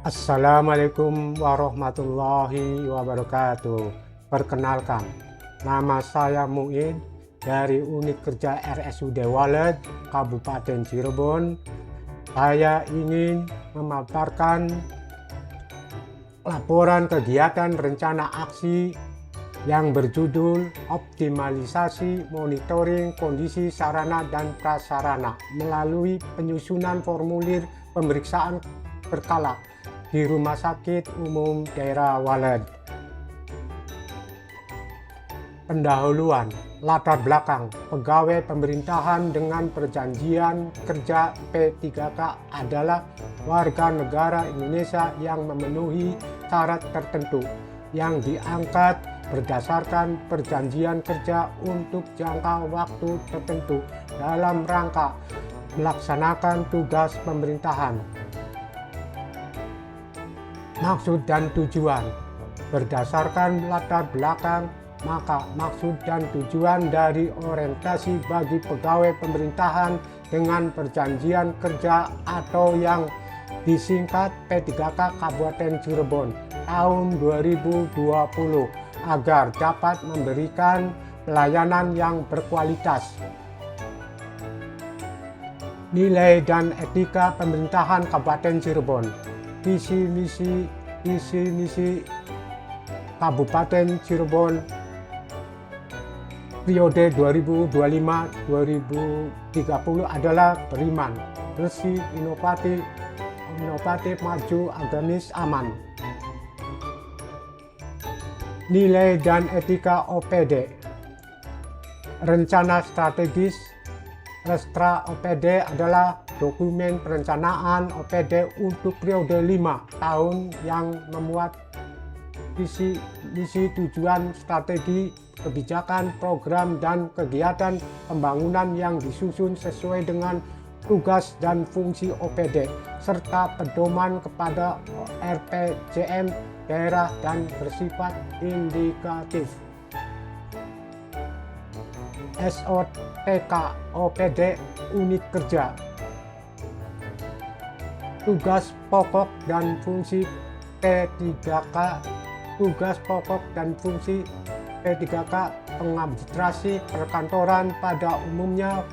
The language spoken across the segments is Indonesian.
Assalamualaikum warahmatullahi wabarakatuh. Perkenalkan, nama saya Muin dari Unit Kerja RSUD Walet, Kabupaten Cirebon. Saya ingin memaparkan laporan kegiatan rencana aksi yang berjudul Optimalisasi Monitoring Kondisi Sarana dan Prasarana melalui penyusunan formulir pemeriksaan berkala di Rumah Sakit Umum Daerah Walet. Pendahuluan, latar belakang pegawai pemerintahan dengan perjanjian kerja P3K adalah warga negara Indonesia yang memenuhi syarat tertentu yang diangkat berdasarkan perjanjian kerja untuk jangka waktu tertentu dalam rangka melaksanakan tugas pemerintahan. Maksud dan tujuan. Berdasarkan latar belakang, maka maksud dan tujuan dari orientasi bagi pegawai pemerintahan dengan perjanjian kerja atau yang disingkat P3K Kabupaten Cirebon tahun 2020 agar dapat memberikan pelayanan yang berkualitas. Nilai dan etika pemerintahan Kabupaten Cirebon. Visi misi Kabupaten Cirebon periode 2025-2030 adalah beriman, bersih, inovatif, maju, agamis, aman. Nilai dan etika OPD. Rencana strategis. Restra OPD adalah dokumen perencanaan OPD untuk periode 5 tahun yang memuat visi, misi, tujuan, strategi, kebijakan, program, dan kegiatan pembangunan yang disusun sesuai dengan tugas dan fungsi OPD, serta pedoman kepada RPJM daerah dan bersifat indikatif. SOTK OPD Unit Kerja. Tugas pokok dan fungsi P3K. Tugas pokok dan fungsi P3K pengadministrasi perkantoran pada umumnya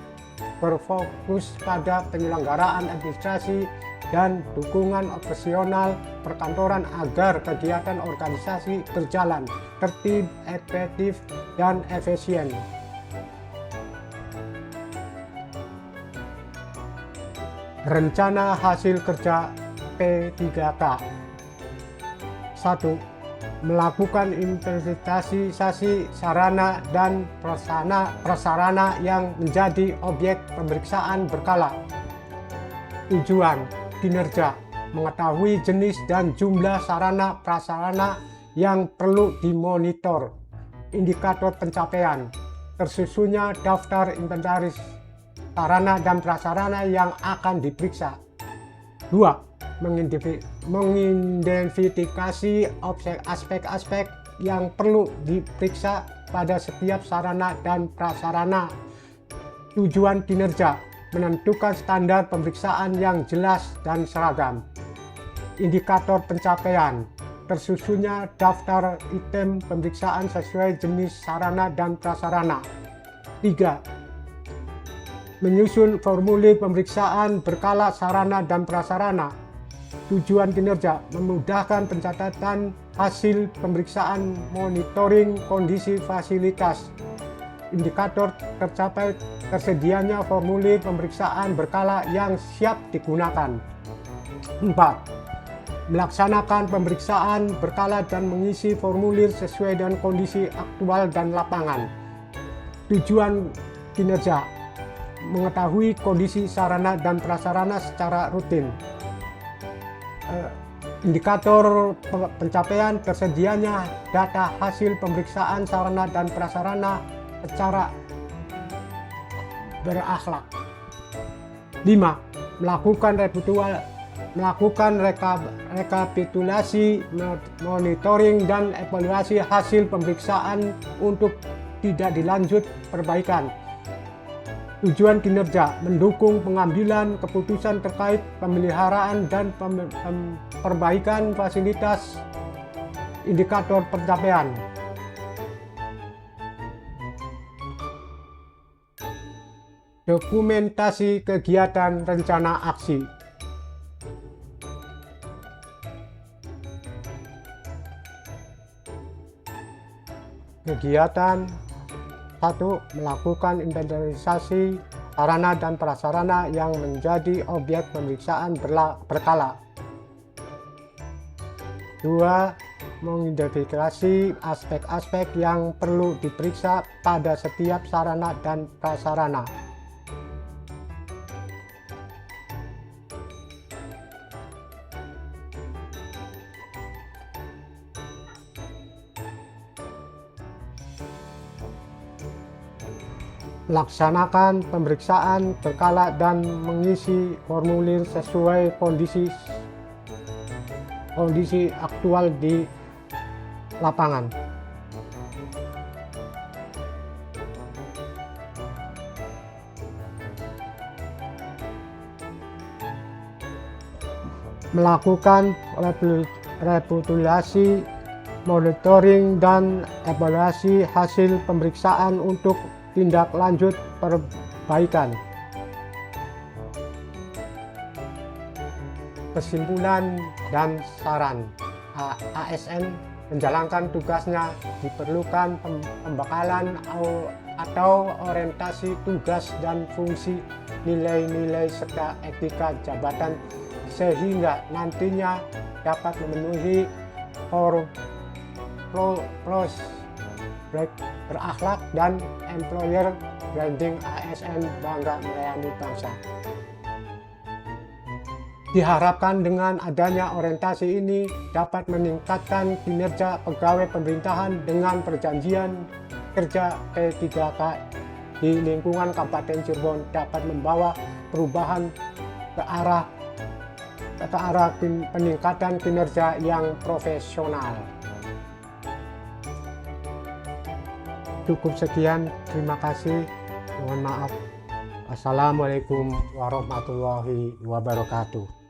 berfokus pada penyelenggaraan administrasi dan dukungan operasional perkantoran agar kegiatan organisasi berjalan tertib, efektif, dan efisien. Rencana hasil kerja P3K. 1. Melakukan inventarisasi sarana dan prasarana yang menjadi objek pemeriksaan berkala. Tujuan kinerja, mengetahui jenis dan jumlah sarana prasarana yang perlu dimonitor. Indikator pencapaian, tersusunnya daftar inventaris sarana dan prasarana yang akan diperiksa. 2. Mengidentifikasi aspek-aspek yang perlu diperiksa pada setiap sarana dan prasarana. Tujuan kinerja, menentukan standar pemeriksaan yang jelas dan seragam. Indikator pencapaian, tersusunnya daftar item pemeriksaan sesuai jenis sarana dan prasarana. 3. Menyusun formulir pemeriksaan berkala sarana dan prasarana. Tujuan kinerja, memudahkan pencatatan hasil pemeriksaan, monitoring kondisi fasilitas. Indikator tercapai tersedianya formulir pemeriksaan berkala yang siap digunakan. 4. Melaksanakan pemeriksaan berkala dan mengisi formulir sesuai dengan kondisi aktual dan lapangan. Tujuan kinerja, mengetahui kondisi sarana dan prasarana secara rutin. Indikator pencapaian tersedianya data hasil pemeriksaan sarana dan prasarana secara berakhlak. 5. Melakukan rekapitulasi, monitoring, dan evaluasi hasil pemeriksaan untuk tidak dilanjut perbaikan. Tujuan kinerja mendukung pengambilan keputusan terkait pemeliharaan dan perbaikan fasilitas. Indikator pencapaian. Dokumentasi kegiatan rencana aksi. Kegiatan 1. Melakukan inventarisasi sarana dan prasarana yang menjadi objek pemeriksaan berkala. 2. Mengidentifikasi aspek-aspek yang perlu diperiksa pada setiap sarana dan prasarana. Laksanakan pemeriksaan berkala dan mengisi formulir sesuai kondisi aktual di lapangan. Melakukan rekapitulasi, monitoring, dan evaluasi hasil pemeriksaan untuk tindak lanjut perbaikan. Kesimpulan dan saran. ASN menjalankan tugasnya diperlukan pembekalan atau orientasi tugas dan fungsi, nilai-nilai serta etika jabatan sehingga nantinya dapat memenuhi pros berakhlak dan employer branding ASN bangga melayani bangsa. Diharapkan dengan adanya orientasi ini dapat meningkatkan kinerja pegawai pemerintahan dengan perjanjian kerja P3K di lingkungan Kabupaten Cirebon dapat membawa perubahan ke arah peningkatan kinerja yang profesional. Cukup sekian, terima kasih, mohon maaf. Assalamualaikum warahmatullahi wabarakatuh.